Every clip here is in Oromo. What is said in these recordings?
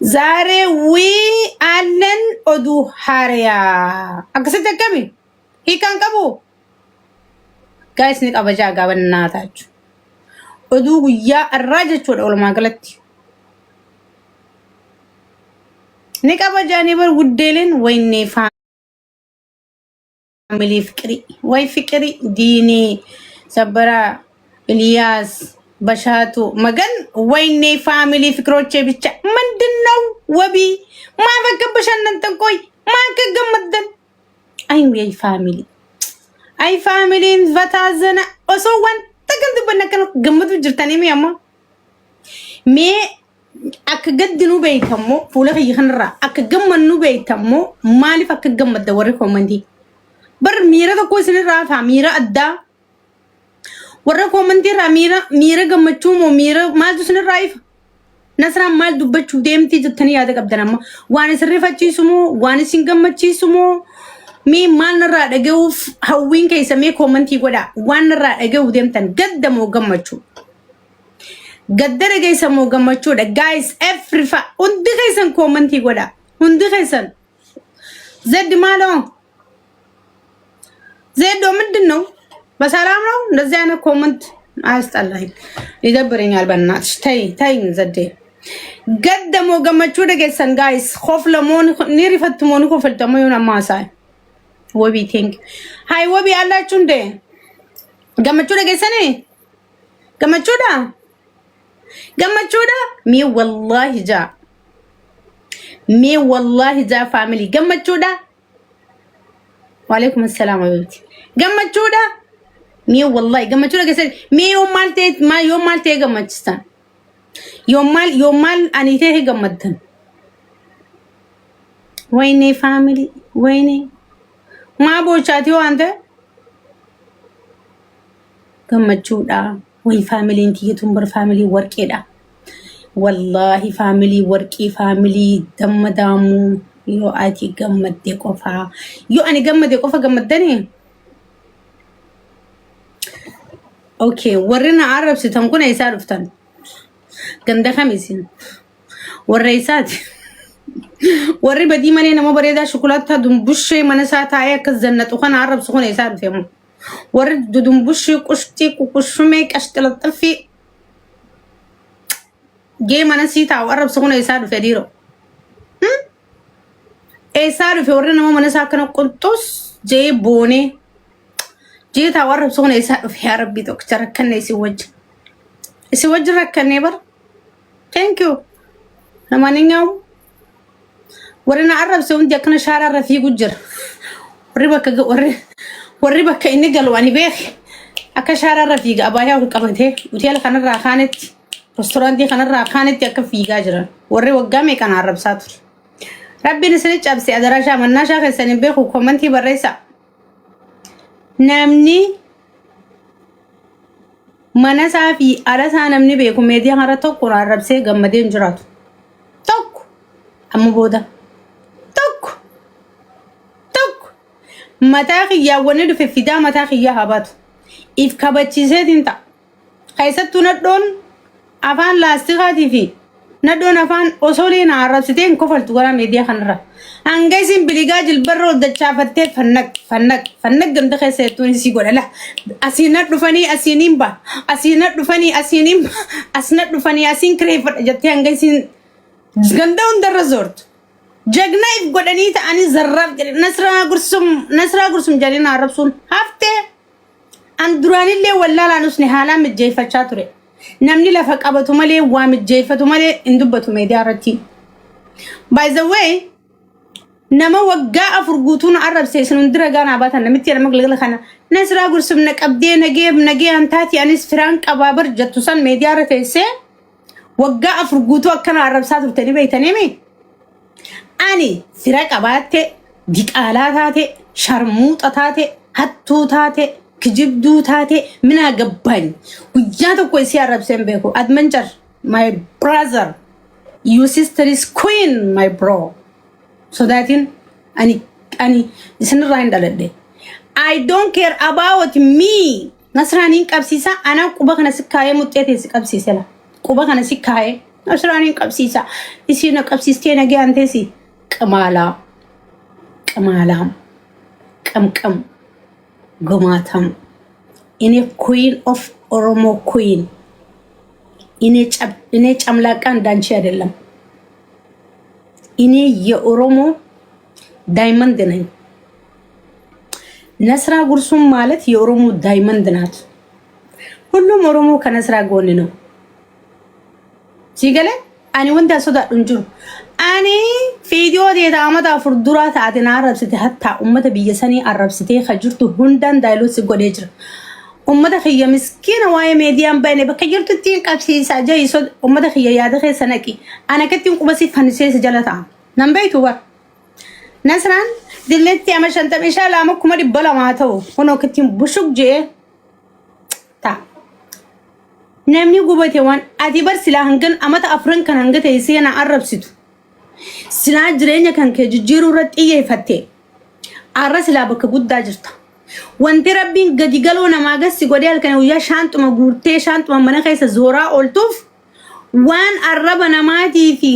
زاري وي ألن أدو هاريا أكسد كبي هي كان كبو guys نيك أبجا قابل ناتاج أدو يا الراجل شو أول ما قلت نيك أبجا نيبر ودلين ويني فاميلي فكري وي فكري ديني صبرا إلياس بشاتو مجن ويني فاميلي فكروتشي بيتش من دنو وبي ما بكبشان ننتقوي ما كجمدن أيوة أي فاميلي أي فاميلي فتازنا أسوان تكنت بنكنا جمد وجرتني مياما مي أكجدنو بيتامو فولا في خنرا أكجمنو بيتامو مالي فكجمد دوركم مندي بر ميرا تقول سنرا فميرا أدا warra komantii ramira mira gammachuu mo mira maal dusin raif nasra maal dubbachuu deemti jettanii yaada qabdan amma waan sirrifachiisu mo waan isin gammachiisu mo mi maal narra dhageuf hawwin keessa me komantii godha waan narra dhageuf deemtan gadda mo gammachuu gadda dhageessa mo gammachuu da guys every fa undi keessan komantii godha undi keessan zed malo zedo ምንድነው በሰላም ነው እንደዚህ አይነት ኮሜንት አያስጠላኝ ይደብረኛል በእናትሽ ታይ ዘዴ ገደሞ ገመቹ ደገሰን ጋይስ ኾፍ ለሞን ኒሪፈት ሞን ኾፍ ደሞ ይሁን ማሳይ ወቢ ቲንክ ሃይ ወቢ አላችሁ እንደ ገመቹ ደገሰኔ ገመቹዳ ሚ ወላሂ ጃ ፋሚሊ ገመቹዳ ወአለይኩም ሰላም ወብቲ ገመቹዳ مي والله جمعتوا لك سر مي يوم مالتي جمعتستان يوم مال أني تيه جمعتن ويني فاميلي ويني ما بوشاتيو أنت جمعتوا دا وين فاميلي انتي تنبر فاميلي وركي دا والله فاميلي وركي فاميلي دم دامو يو آتي جمعت دي قفا يو أني جمعت دي قفا جمعتني اوكي ورينا عرب ستنكون يسارفتن كنده خميسين والرئيسات وري بدي ماني انا ما بريدا شوكولاته دمبوشي منسات هيا كزنت وخنا عرب سخون يسارف يمو وري دمبوشي قشتي وقشميك اشتلطفي جي منسيتا وعرب سخون يسارف يديرو يسارف ورينا ما منسا كانوا قنطس جي بوني جيت أورب سونا يسافر يا ربي دكتور كنا يسوج ركني بر thank you لما نيجوا ورينا عرب سوون جاكنا شارع رفيق وجر وريبك إني قالوا أني بيخ أك شارع رفيق أبايا وكمته وتيال خنا راخانت رستوران دي خنا راخانت يا كفيق أجرا وري وقامي كان عرب ساتر ربي نسنيج أبسي أدراجة من ناشا خسني بيخ وكمنتي بريسا namni mana saafi ala saa namni beeku meediyaa hara tokko arrabsee gammadeen jiraatu tokko amma booda tokko mataa xiyyaawwanni dhufe fidaa mataa xiyyaa habaatu if kabachiiseetiin ta'a keessattuu nadhoon afaan laastikaatii fi nadhoon afaan osooliin arrabsiteen kofaltu gara meediyaa kanarra angaisin biligaa jilbarro dachaafattee fannak ganda keessattuu si godha la asiin dhufanii asiin ba asiin dhufanii asiin kireeffadha jettee angaisin ganda hundarra zoortu jagna if godhanii ta'anii zarraaf jedhe nasraa gursum jedhanii arrabsuun haftee an duraanillee wallaalaanuusni haalaan mijjeeffachaa ture namni lafa qabatu malee waa mijjeeffatu malee hin dubbatu meediyaa irratti by the way nama waggaa afur guutuun arrabsee sun dira gaana baatan namitti nama galgala kana nasraa gursum naqabdee nagee antaati anis firaan qabaabar jettu san meediyaa irra teessee waggaa afur guutuu akkana arrabsaa turtanii beeytanii ani fira qabaatte diqaalaa taate sharmuuxa taate hattuu taate kijibduu taate mina gabbaani guyyaa tokko isii arrabseen beeku admanjar my brother your sister is queen my bro so that in ani isin rain dalade I don't care about me nasrani qabsisa ana quba kana sikaye mutete qabsisela quba kana sikaye nasraaniin qabsiisa isiin qabsiistee nagee anteesi qamaala qamaalaam qamqam gumaatam ini queen of oromo queen ini camlaqa እንዳንቺ አይደለም ini የኦሮሞ ዳይመንድ ነኝ ነስራ ጉርሱም ማለት የኦሮሞ ዳይመንድ ናት ሁሉም ኦሮሞ ከነስራ ጎን ነው ሲገለ አኒ ወንዳ ሶዳ እንጁ አኒ ቪዲዮ ዴታ አመታ ፍርዱራ ታትና አረብስቲ hatta ummata biyyasani arabsite khajurtu hundan dailu sigodejra ummata khiya miskina way median bayne bakajurtu tin qabsiisa jayso ummata khiya yaada khesanaki ana katin qubasi fanise jalata nambaytu wa nasran dillati amashanta inshallah makuma dibala maataw hono katin bushuk je ta namni gubate wan adibar sila hangan amata afran kan hangata isena arabsitu sila jirenya kan ke jijiru ratiye fatte arasila baka gudda jirta wanti rabbin gadi galo na magasi godel kan uya shantuma gurte shantuma mana kaysa zora oltuf wan araba namati fi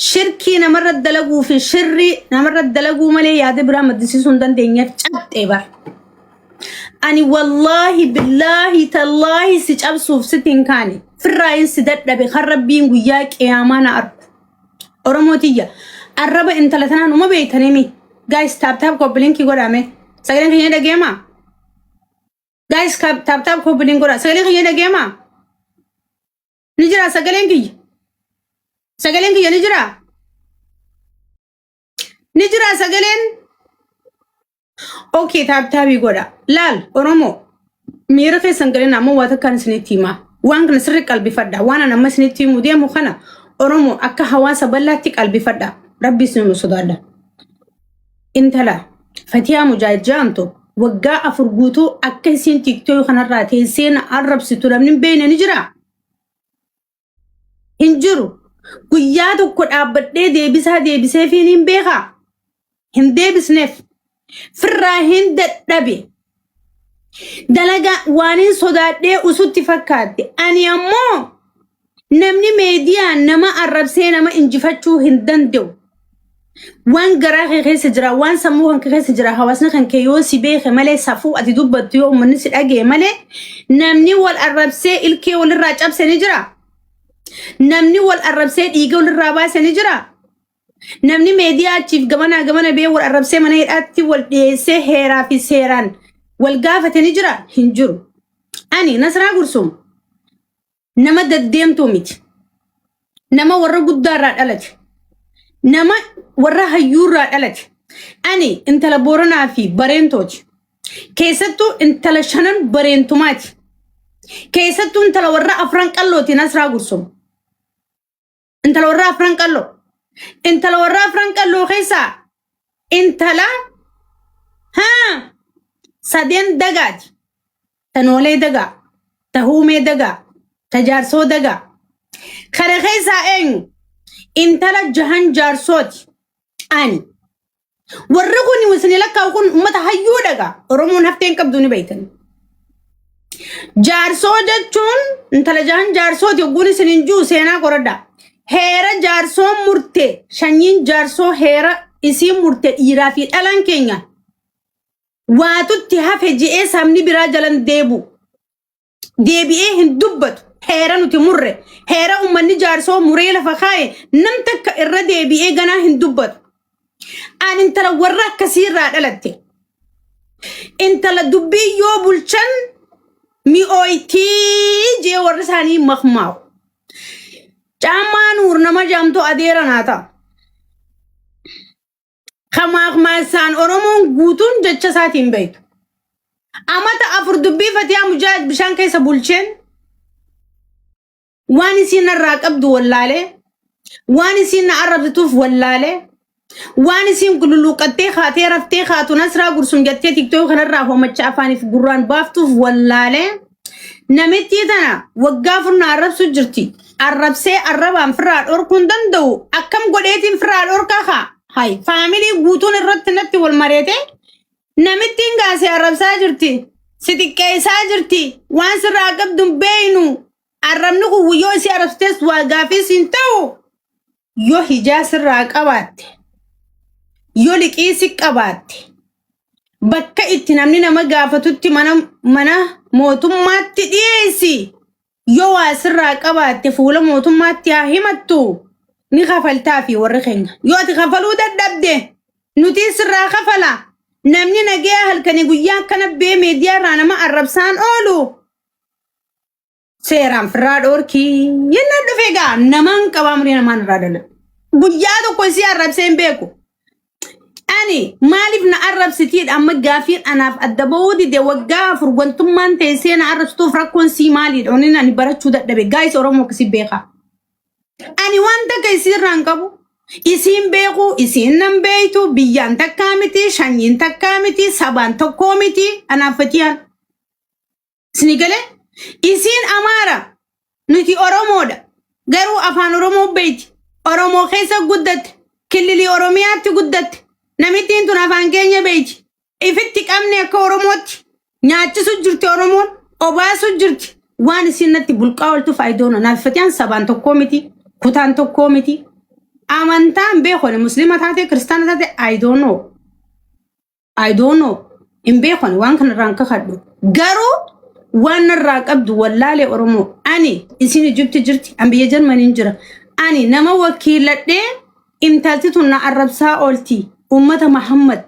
shirki namarad dalagu fi shirri namarad dalagu male yaade bra madisi sundan denya chatte bar ani wallahi billahi tallahi sicabsuf sitin kani firrayin sidadda be kharabbin guya qiyamana arb oromotiya araba intalatana no mabeytanemi guys tap tap ko blinki godame sagalen kiyeda dagema guys tap tap ko blink goda sagalen kiyeda dagema nijra sagalen kiy nijra sagalen okay tap tap goda lal oromo mira ke sangalen amo wata kan sinitima wan kan sirri qalbi fadda wana nama sinitimu de mo khana oromo akka hawasa ballati qalbi fadda rabbi sunu sudada intala fatiya mujajanto wagga afurgutu akka sin tiktok khanarate sin arab situlamnin beena nijra hinjuru guyadu ko dabade debise finin beha hinde bisnef firrahin daddabe dalaga wanin sodade usutti fakkate ani ammo namni media nama arabse nama injifachu hindandew wan garahe khese jira wan samu kan khese jira hawasna kan kayo sibe khmale safu ati dubbatu yo mun sidage male namni wal arabse ilke wal rajab se jira namni wal arabse diga wal raba se jira namni media chief gamana be wal arabse mane atti wal dese hera fi seran wal gafate jira hinjuru ani nasra gursum nama daddemto mit nama warra guddara dalat nama warra hayyura dalat ani intala borona fi barentoj keesattu intala shanan barentumat keesattu intala warra afran qalloti nasra gursum intala warra afran qallo khisa intala ha saden dagat tanole daga tahume daga tajarso daga khare khisa en intala jahan jarsot ani warruguni wasni laka kun ummata hayyu daga oromo naften qabduni baytan jarso jachun intala jahan jarsot yoguni sininju sena qorada hera jarso murte shanyin jarso hera isi murte ira fi dalan kenya watutti hafe je samni bira jalan debi hindubbatu hera nuti murre hera ummanni jarso murela fakhaye namtak irra debi gana hindubbatu an intala warra kasira dalatte intala dubbi yo bulchan mi oyti je warrisani makhmaw chamanur nama jamto adera nata khamaq masan oromon gutun jecha satin bayt amata afur dubbi fatiya mujahid bishan kaysa bulchen wani sina raqabdu wallale wani sina arabtuf wallale wani sin kullu qatte khate rafte khatu nasra gursum jatte tiktok khanarra ho macha afani fi qur'an baftuf wallale namiti tana wagafurna arab sujirti arabse arabam firad or kundando akam godetin firad or kha hay family gutun irratnati wal marete namiti ngase arab sajirti sidike sajirti wan sira qabdum beenu arrabni kun yoo si arabtees waa gaafis hin ta'u yoo hijaas irraa qabaatte yoo liqii si qabaatte bakka itti namni nama gaafatutti mana mootummaatti dhiyeessi yoo waa sirraa qabaatte fuula mootummaatti haa himattu ni kafaltaa fi warri keenya yoo ati kafaluu dadhabde nuti sirraa kafala namni nagee halkanii guyyaa kana bee meediyaa irraa nama arrabsaan oolu seeraan firraa dhoorkii yenna dhufe gaa namaan qabaa murii namaan irraa dala guyyaa tokko si arrabsee hin beeku ani maaliif na arrabsitiid amma gaafiin anaaf adda bahuu dide waggaa afur wantummaan teessee na arrabstuuf rakkoon sii maaliidha onni ani barachuu dadhabe gaayis oromoo kasi beeka ani wanta keessiirraan qabu isiin beeku isiin nan beeytu biyyaan takkaa miti shanyiin takkaa miti sabaan tokkoo miti anaaffatiyaan sinigale isiin amaara nuti oromoodha garuu afaan oromoo beeyti oromoo keessa guddatte killilii oromiyaatti guddatte namittiin tun afaan keenya beeyti ifitti qabne akka oromootti nyaachisu jirti oromoon obaasu jirti waan isiin natti bulqaa oltu faayidoona anaaffatiyaan sabaan tokkoo miti kutaan tokkoo miti amantaan beekone muslima taate kristaana taate I don't know in beekone waan kanarraan kakadhu garuu waan narraa qabdu wallaalee oromoo ani isin Egypt jirti an biyya Jarmaniin jira ani nama wakiiladhee intalti tun na arrabsaa oolti ummata Muhammad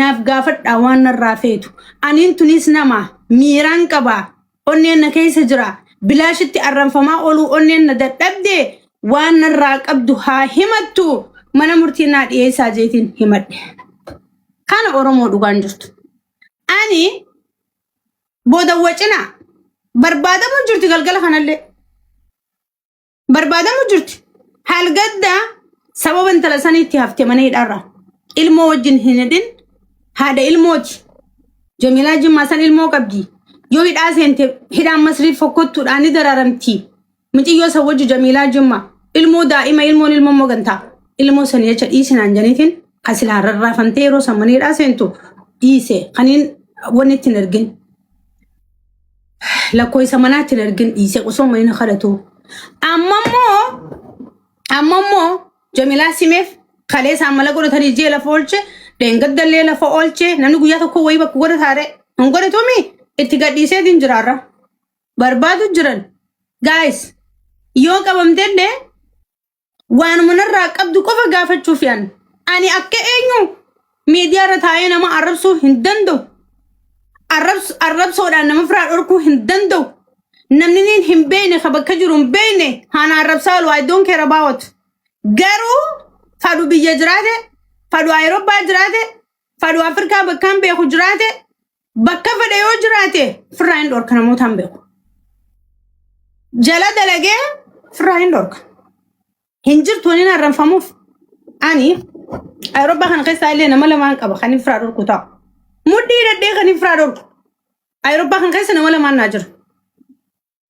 naaf gaafadhaa waan narraa feetu aniin tunis nama miiraan qabaa onneen na keessa jira bilaashitti arranfamaa ooluu onneen na dadhabde waan narraa qabdu haa himattu mana murtii naa dhiyeessaa jeetiin himadhe kana oromoo dhugaan jirtu ani booda wacina barbaadamu jirti galgala kanallee barbaadamu jirti halgadda sababa intala saniitti hafte mana hidharra ilmoo wajjin hin hidhin haadha ilmooti Jamilaa Jimmaa san ilmoo qabdi yoo hidhaa seente hidhaan masriif fokkottuudhaan ni dararamti muciyyoo san wajji Jamilaa Jimmaa ilmoo daa'ima ilmoon ilmoo mogantaa ilmoo san jecha dhiisinaan janiitiin kasilaa rarraafamtee yeroo san mana hidhaa seentu dhiise kaniin wanni ittiin ergin lakkoo isa manaatti hin ergin dhiise osoo manina kadhatu ammammoo Jamilaa simeef kalee isaan mala godhatanii jee lafa oolche deengaddallee lafa oolche namni guyyaa tokko wayii bakka godhataare hin godhatumi itti gadhiiseetiin jiraarra barbaadu jiran guys yoo qabamtedde waanuma narraa qabdu qofa gaafachuuf yaan ani akka eenyu miidiyaa irra taa'ee nama arrabsuu hin danda'u arrabsoodhaan nama firaa dhorkuu hin danda'u namni hin beekne ka bakka jiru hin beekne haana arrabsaa lu I don't care about garuu fadhu biyya jiraate fadhu Awurooppaa jiraate fadhu Afrikaa bakkaan beeku jiraate bakka fedhe yoo jiraate firaa hin dhorka namootaan beeku jala dalagee firaa hin dhorka hin jirtu waniin arranfamuuf ani Awurooppaa kana keessaa illee nama lamaan qaba kan firaa dhorku ta'a muddii hidhadhee kan firaa dhorku Awurooppaa kana keessa nama lamaan naa jira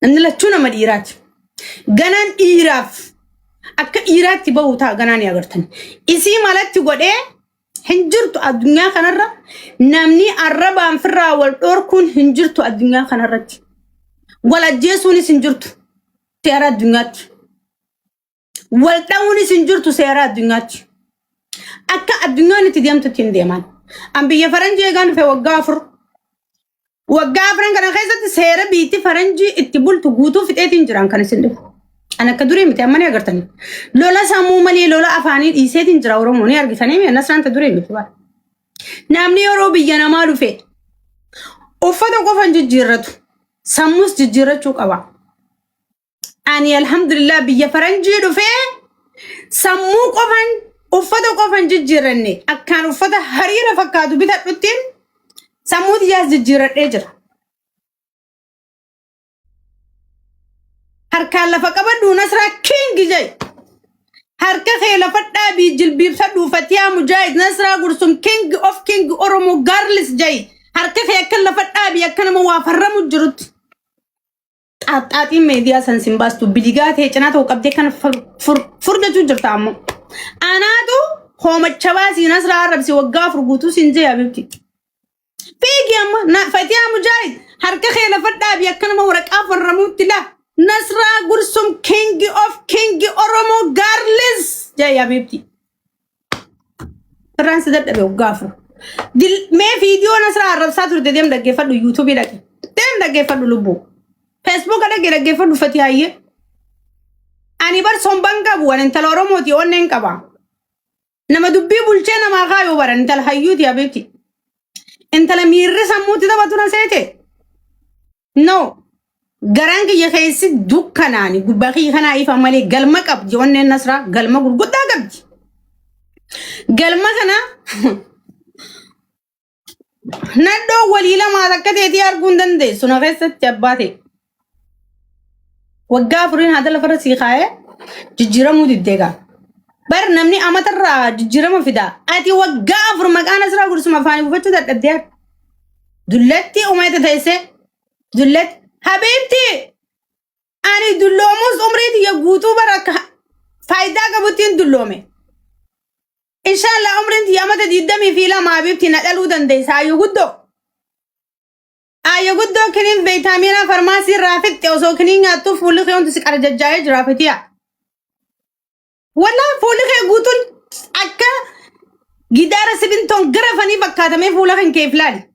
inni lachuu nama dhiiraati ganaan dhiiraaf akka dhiiraatti bahu ta'a ganaan agartan isii malatti godhee hin jirtu addunyaa kanarra namni arrabaan firaa wal dhorkuun hin jirtu addunyaa kanarratti wal ajjeesuunis hin jirtu seera addunyaatti wal dha'uunis hin jirtu seera addunyaatti akka addunyaan itti deemtutti hin deeman an biyya faranjii eegaan dhufe waggaa afuran kana keessatti seera biitti faranjii itti bultu guutuu fixeetiin jiran kan isin dhufu an akka duree miti amma ni agartanii lola sammuu malee lola afaanii dhiiseetiin jira oromoo ni argitanii mi annasraanta duree miti bara namni yeroo biyya namaa dhufe uffata qofan jijjiirratu sammuus jijjiirrachuu qaba ani alhamdulillah biyya faranjii dhufe sammuu qofan uffata qofan jijjiirranne akkaan uffata hariira fakkaatu bitadhuttiin sammuu tiyyaas jijjiirradhee jira harkaan lafa qabadhu nasraa kingi jay harka kee lafa dhaabii jilbiibsadhu fatiyaa mujaahid nasraa gursum king of king oromoo garlis jay harka kee akka lafa dhaabii akka nama waa farramu jirutti xaaxaaxiin meediyaa san simbaastu biligaa ta'e cinaa ta'u qabdee kana furdachuu jirta ammoo anaatu hoomacha baasii nasraa arrabsi waggaa afur guutuu siin jee abibti fiigi amma fatiyaa mujaahid harka kee lafa dhaabii akka nama waraqaa farramuutti laa نصرة قرصم كينج اوف كينج أورمو جارلز جاي يا بيبتي فرانس ده بيوقفوا دل ما فيديو نصرة عربسات ورد ديم دقي فلو يوتيوب دقي ديم دقي فلو لبو فيسبوك دقي فلو فتياية أني بار سومبان كابو أنت الأورمو تي ونن كابا نما دبي بولشنا ما خايو بار أنت الحيوت يا بيبتي أنت لميرس أموتي ده بتونا سيتي نو Garang ya kaisi dukkanani gubaki kana ifa mali galma kab jonne nasra galma gurgudda gabji galma kana naddo walila ma zakate ti argundan de suna kaisa tabbate wagafurin hadal farasi khaye jijiramu diddega bar namni amatarra jijirama fida ati wagafur magana nasra gursuma fani bufatu da daddiya dullati umayta tayse dullat حبيبتي أنا دلوموس عمري يجوتو بركة فايدة كبتين دلومي إن شاء الله عمري يا متى جدامي فيلا ما حبيبتي نقلو دندي سايو قدو أيو قدو كنين فيتامينا فرماسي رافت تيوسو كنين عطو فولي خيون تسك أرججايج رافتيا والله فولي خي قوتون أكا جدارة سبنتون غرفاني بكاتمي فولي خين كيف لالي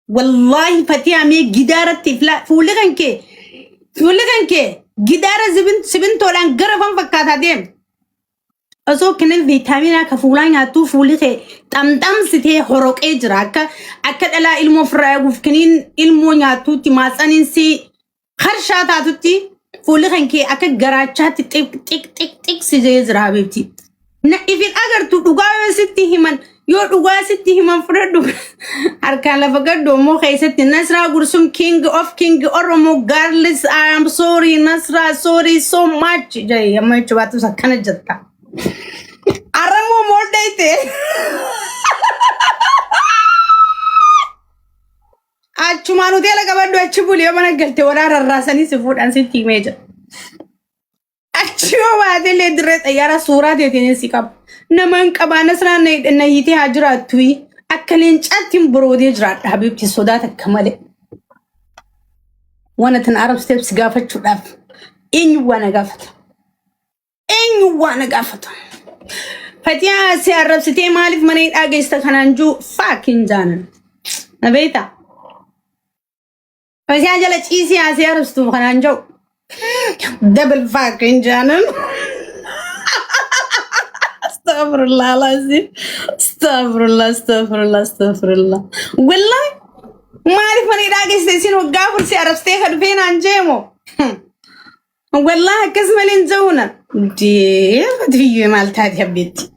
والله فتيا مي جدارة تفلا فولغن كي جدارة سبن تولان غرفان فكاتا ديم أزو كنن فيتامينا كفولان ياتو فولغي تم ستي حروق اجراك أكد ألا إلمو فراغو فكنين إلمو ياتو تماسانين سي خرشاتاتو تي فولغن كي أكد غراتشات تك سيجي زرها بيبتي نا إفين أغر تو دوغاوة ستي همان يو دوغا ستي همان فردو أركان لفقر دومو خيستي نصرة قرسم king of king أورمو girls I am sorry نصرة sorry so much جاي يما يشواتو سكنا جتا أرمو مول دايتي أچمانو تيلا كبادو أچبولي ومانا قلتي ورا الراساني سفود أنسي تيميجا أچو وادي لدرت أيارا سورة ديتيني سيكاب نمان كبا نصرة نهيتي هجرات توي أكلين جاتين برودي جرات حبيبتي صداتك كمالي وانا تنعرف ستيبس قافت شراف إنيو وانا قافت فتيا سيارب ستي مالف منيت آقيستا خنانجو فاكين جانن نبيتا فتيا جالت إيسي سيارب ستو خنانجو دبل فاكين جانن استغفر الله العظيم استغفر الله والله ما أعرف من إراقي ستيسين وقافر سيارب ستيخد فين عنجيمو والله كسمالين زونا دي فتفيو مالتها دي حبيتي